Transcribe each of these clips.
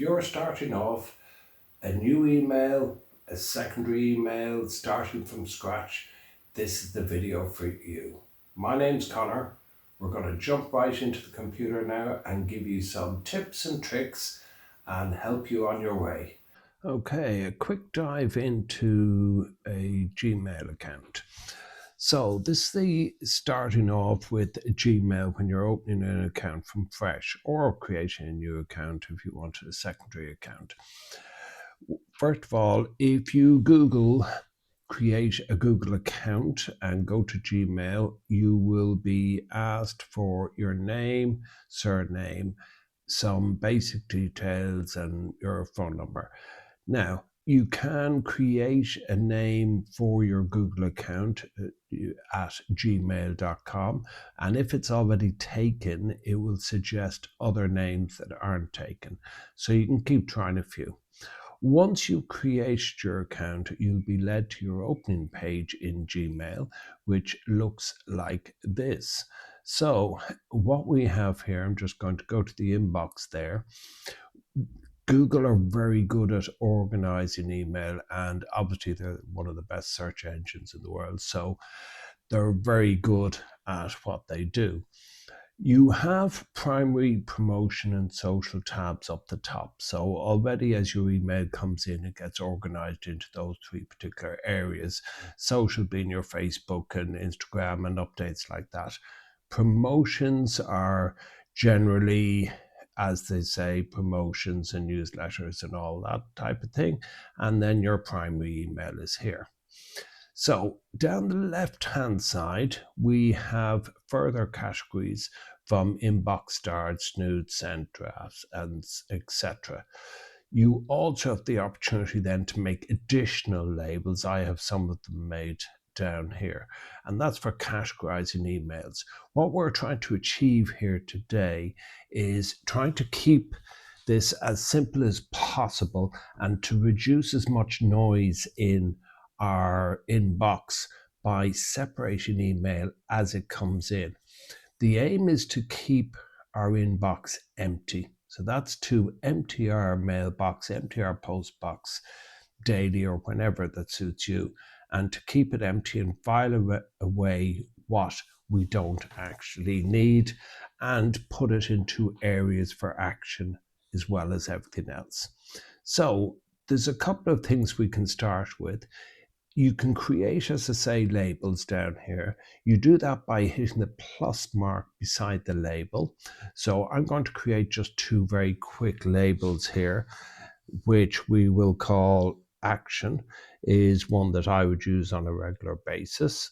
if you're starting off a new email, a secondary email, starting from scratch, this is the video for you. My name's Connor. We're going to jump right into the computer now and give you some tips and tricks and help you on your way. Okay, a quick dive into a Gmail account. So this is the starting off with Gmail when you're opening an account from fresh or creating a new account if you wanted a secondary account. First of all, if you create a Google account and go to Gmail, you will be asked for your name, surname, some basic details, and your phone number. Now, you can create a name for your Google account at gmail.com, and if it's already taken, it will suggest other names that aren't taken. So you can keep trying a few. Once you've created your account, you'll be led to your opening page in Gmail, which looks like this. So what we have here, I'm just going to go to the inbox there. Google are very good at organizing email, and obviously they're one of the best search engines in the world. So they're very good at what they do. You have primary, promotion, and social tabs up the top. So already as your email comes in, it gets organized into those three particular areas. Social being your Facebook and Instagram and updates like that. Promotions are generally, as they say, promotions and newsletters and all that type of thing. And then your primary email is here. So down the left-hand side, we have further categories from inbox start, snooze, sent drafts, and etc. You also have the opportunity then to make additional labels. I have some of them made down here, and that's for categorizing emails. What we're trying to achieve here today is trying to keep this as simple as possible and to reduce as much noise in our inbox by separating email as it comes in. The aim is to keep our inbox empty. So that's to empty our mailbox, empty our postbox daily or whenever that suits you, and to keep it empty and file away what we don't actually need and put it into areas for action as well as everything else. So there's a couple of things we can start with. You can create, as I say, labels down here. You do that by hitting the plus mark beside the label. So I'm going to create just two very quick labels here, which we will call action, is one that I would use on a regular basis.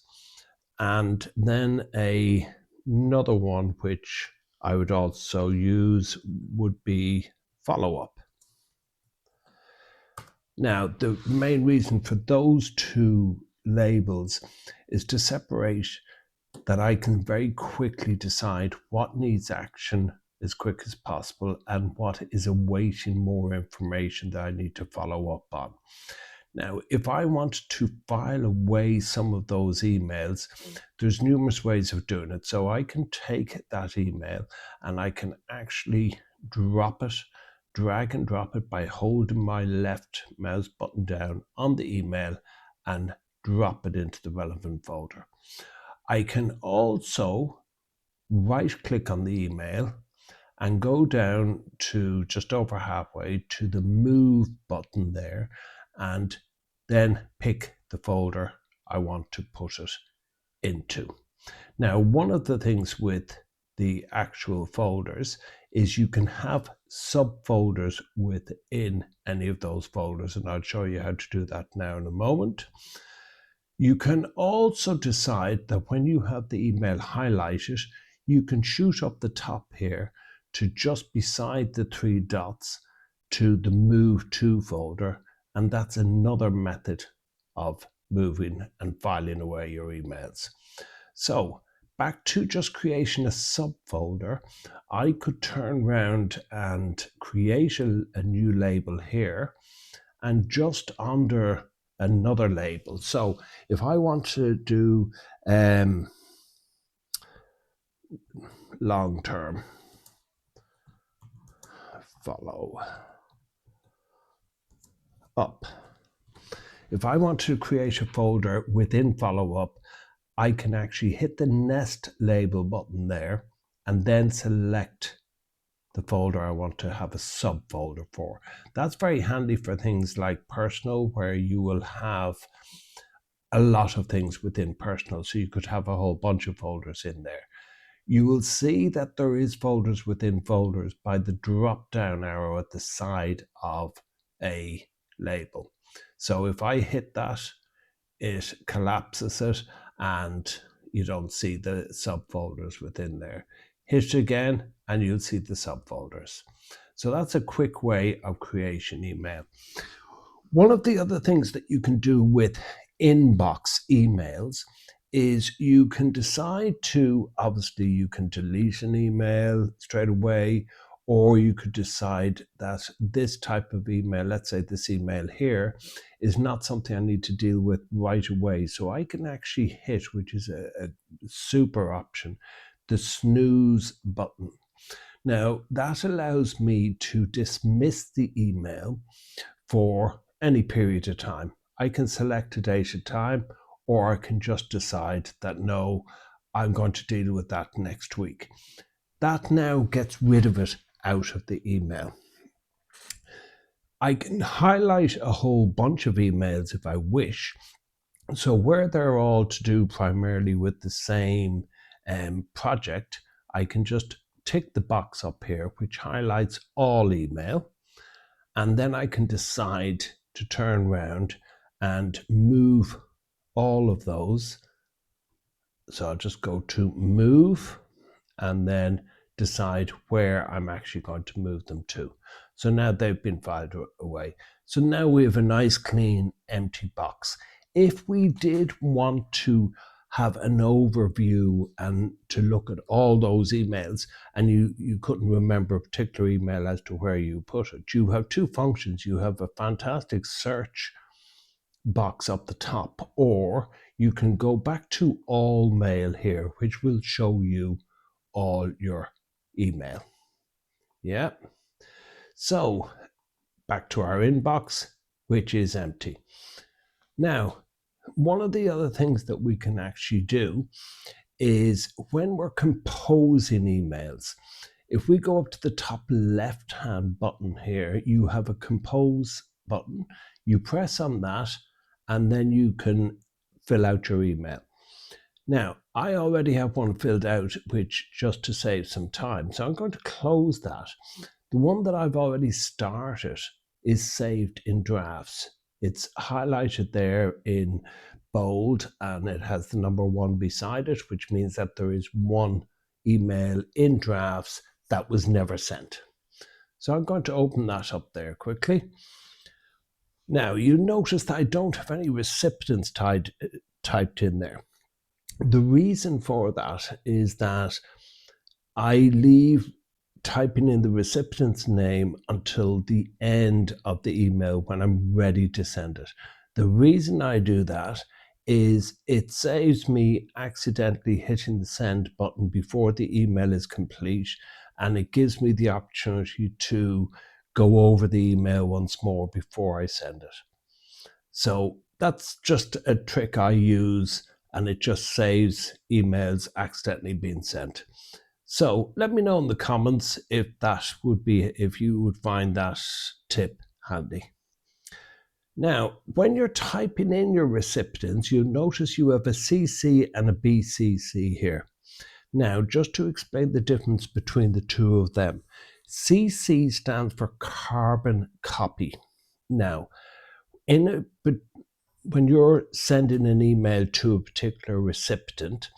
And then another one which I would also use would be follow up. Now, the main reason for those two labels is to separate that I can very quickly decide what needs action as quick as possible and what is awaiting more information that I need to follow up on. Now, if I want to file away some of those emails, there's numerous ways of doing it. So I can take that email and I can actually drag and drop it by holding my left mouse button down on the email and drop it into the relevant folder. I can also right click on the email and go down to just over halfway to the move button there and then pick the folder I want to put it into. Now, one of the things with the actual folders is you can have subfolders within any of those folders, and I'll show you how to do that now in a moment. You can also decide that when you have the email highlighted, you can shoot up the top here to just beside the three dots to the Move To folder, and that's another method of moving and filing away your emails. So back to just creating a subfolder, I could turn around and create a new label here and just under another label. So if I want to do long term follow up. If I want to create a folder within follow-up, I can actually hit the nest label button there and then select the folder I want to have a subfolder for. That's very handy for things like personal, where you will have a lot of things within personal. So you could have a whole bunch of folders in there. You will see that there is folders within folders by the drop down arrow at the side of a label. So if I hit that, it collapses it and you don't see the subfolders within there. Hit it again and you'll see the subfolders. So that's a quick way of creating email. One of the other things that you can do with inbox emails is you can decide to, obviously you can delete an email straight away, or you could decide that this type of email, let's say this email here, is not something I need to deal with right away. So I can actually hit, which is a super option, the snooze button. Now that allows me to dismiss the email for any period of time. I can select a date and time, or I can just decide that no, I'm going to deal with that next week. That now gets rid of it out of the email. I can highlight a whole bunch of emails if I wish. So where they're all to do primarily with the same project, I can just tick the box up here, which highlights all email. And then I can decide to turn around and move all of those. So I'll just go to move and then decide where I'm actually going to move them to. So now they've been filed away. So now we have a nice clean empty box. If we did want to have an overview and to look at all those emails and you couldn't remember a particular email as to where you put it, you have two functions. You have a fantastic search box up the top, or you can go back to all mail here, which will show you all your email. Yeah. So back to our inbox, which is empty. Now, one of the other things that we can actually do is when we're composing emails, if we go up to the top left hand button here, you have a compose button. You press on that and then you can fill out your email. Now, I already have one filled out, which just to save some time. So I'm going to close that. The one that I've already started is saved in drafts. It's highlighted there in bold and it has the number 1 beside it, which means that there is one email in drafts that was never sent. So I'm going to open that up there quickly. Now you notice that I don't have any recipients typed in there. The reason for that is that I leave typing in the recipient's name until the end of the email when I'm ready to send it. The reason I do that is it saves me accidentally hitting the send button before the email is complete, and it gives me the opportunity to go over the email once more before I send it. So that's just a trick I use, and it just saves emails accidentally being sent. So let me know in the comments if you would find that tip handy. Now, when you're typing in your recipients, you'll notice you have a CC and a BCC here. Now, just to explain the difference between the two of them, CC stands for carbon copy. Now, when you're sending an email to a particular recipient,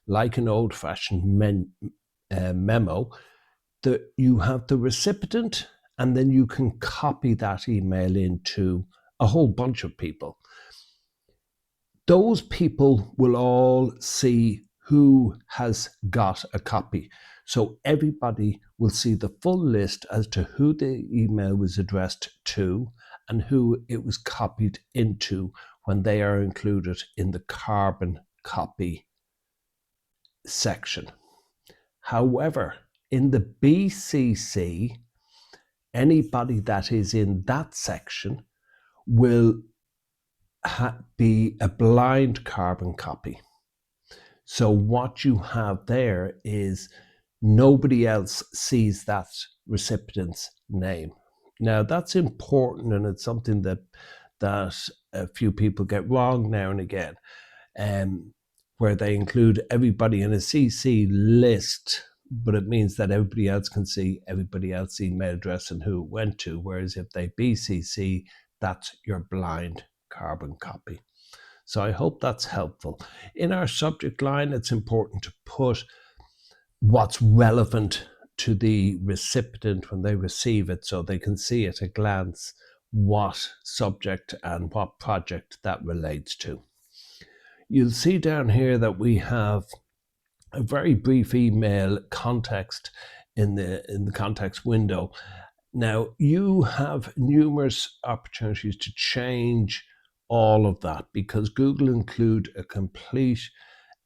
like an old-fashioned memo, that you have the recipient and then you can copy that email into a whole bunch of people. Those people will all see who has got a copy. So everybody will see the full list as to who the email was addressed to and who it was copied into when they are included in the carbon copy section. However, in the BCC, anybody that is in that section will be a blind carbon copy. So what you have there is nobody else sees that recipient's name. Now that's important, and it's something that a few people get wrong now and again, where they include everybody in a CC list, but it means that everybody else can see everybody else's email address and who it went to. Whereas if they BCC, that's your blind carbon copy. So I hope that's helpful. In our subject line, it's important to put what's relevant to the recipient when they receive it, so they can see at a glance what subject and what project that relates to. You'll see down here that we have a very brief email context in the context window. Now you have numerous opportunities to change all of that because Google include a complete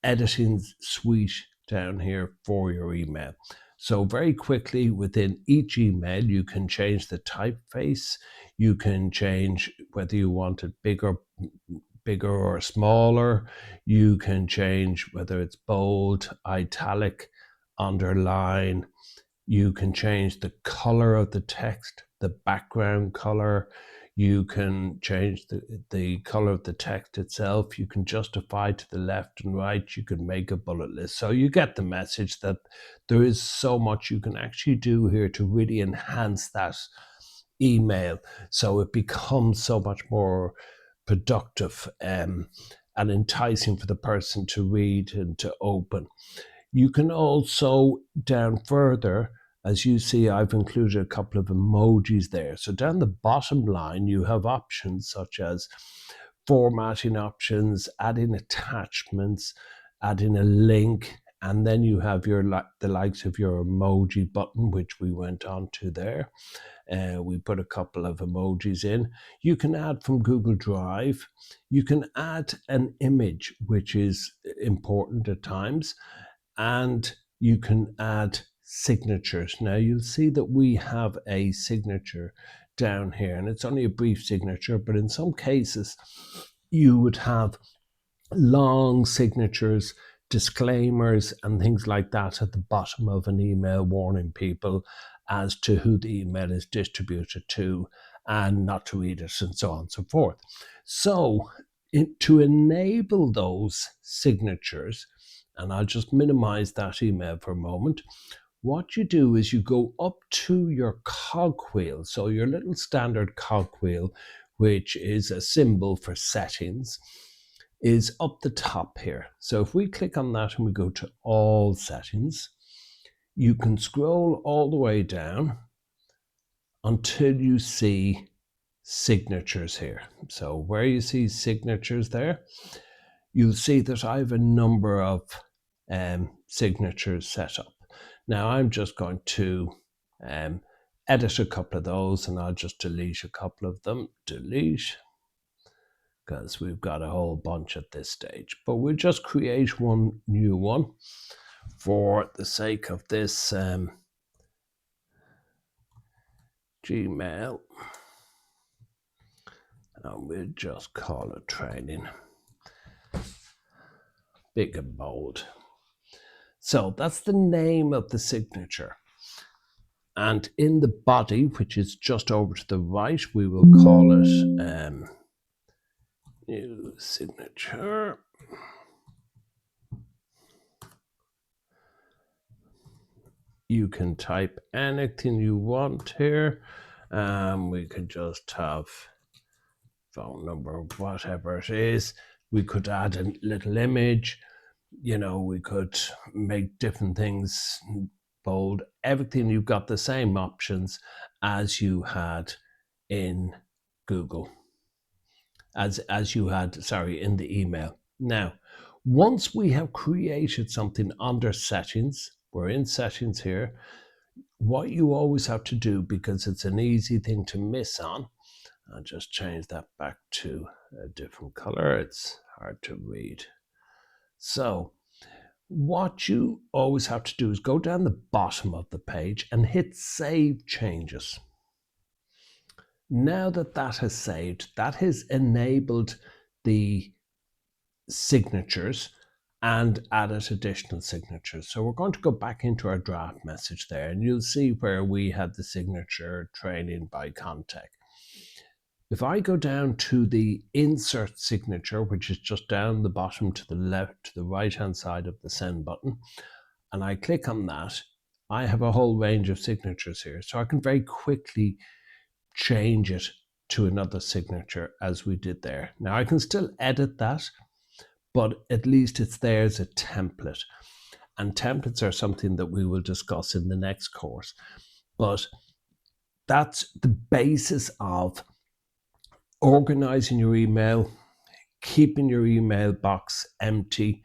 editing suite down here for your email. So very quickly within each email, you can change the typeface. You can change whether you want it bigger or smaller. You can change whether it's bold, italic, underline. You can change the color of the text, the background color. You can change the color of the text itself. You can justify to the left and right. You can make a bullet list. So you get the message that there is so much you can actually do here to really enhance that email, so it becomes so much more productive and enticing for the person to read and to open. You can also, down further, as you see, I've included a couple of emojis there. So down the bottom line, you have options such as formatting options, adding attachments, adding a link, and then you have the likes of your emoji button, which we went on to there. We put a couple of emojis in. You can add from Google Drive. You can add an image, which is important at times, and you can add signatures. Now you'll see that we have a signature down here, and it's only a brief signature, but in some cases you would have long signatures, disclaimers and things like that at the bottom of an email warning people as to who the email is distributed to and not to read it and so on and so forth. So to enable those signatures, and I'll just minimize that email for a moment, what you do is you go up to your cogwheel, so your little standard cogwheel, which is a symbol for settings, is up the top here. So if we click on that and we go to all settings, you can scroll all the way down until you see signatures here. So where you see signatures there, you'll see that I have a number of signatures set up. Now I'm just going to edit a couple of those, and I'll just delete a couple of them. Delete, because we've got a whole bunch at this stage. But we'll just create one new one for the sake of this Gmail. And we'll just call it training. Big and bold. So that's the name of the signature. And in the body, which is just over to the right, we will call it new signature. You can type anything you want here. We could just have phone number, whatever it is. We could add a little image. You know, we could make different things bold. Everything, you've got the same options as you had in Google, as you had, in the email. Now, once we have created something under settings, we're in settings here, what you always have to do, because it's an easy thing to miss on, I'll just change that back to a different color. It's hard to read. So what you always have to do is go down the bottom of the page and hit Save Changes. Now that that has saved, that has enabled the signatures and added additional signatures. So we're going to go back into our draft message there, and you'll see where we had the signature training by Contech. If I go down to the insert signature, which is just down the bottom to the left, to the right hand side of the send button, and I click on that, I have a whole range of signatures here. So I can very quickly change it to another signature as we did there. Now I can still edit that, but at least it's there as a template. And templates are something that we will discuss in the next course. But that's the basis of organizing your email, keeping your email box empty,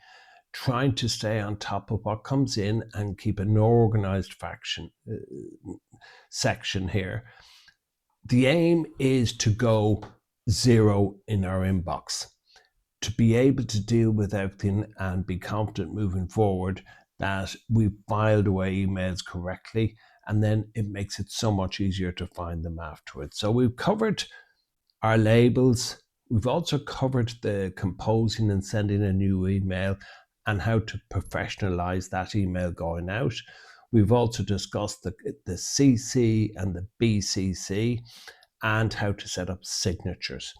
trying to stay on top of what comes in and keep an organized section here. The aim is to go zero in our inbox, to be able to deal with everything and be confident moving forward that we've filed away emails correctly, and then it makes it so much easier to find them afterwards. So we've covered our labels. We've also covered the composing and sending a new email and how to professionalize that email going out. We've also discussed the CC and the BCC and how to set up signatures.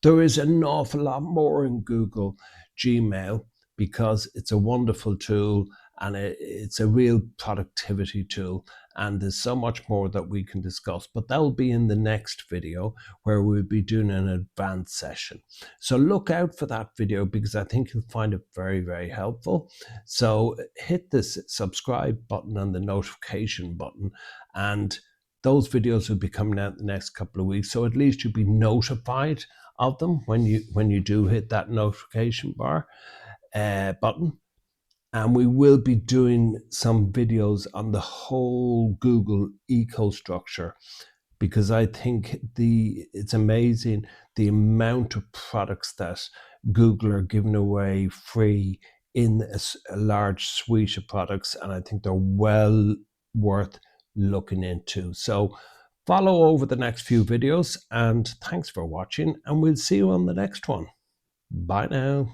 There is an awful lot more in Google Gmail because it's a wonderful tool and it's a real productivity tool, and there's so much more that we can discuss, but that will be in the next video where we'll be doing an advanced session. So look out for that video because I think you'll find it very, very helpful. So hit this subscribe button and the notification button, and those videos will be coming out the next couple of weeks, so at least you'll be notified of them when you do hit that notification bar button. And we will be doing some videos on the whole Google eco-structure, because I think it's amazing the amount of products that Google are giving away free in a large suite of products, and I think they're well worth looking into. So follow over the next few videos, and thanks for watching, and we'll see you on the next one. Bye now.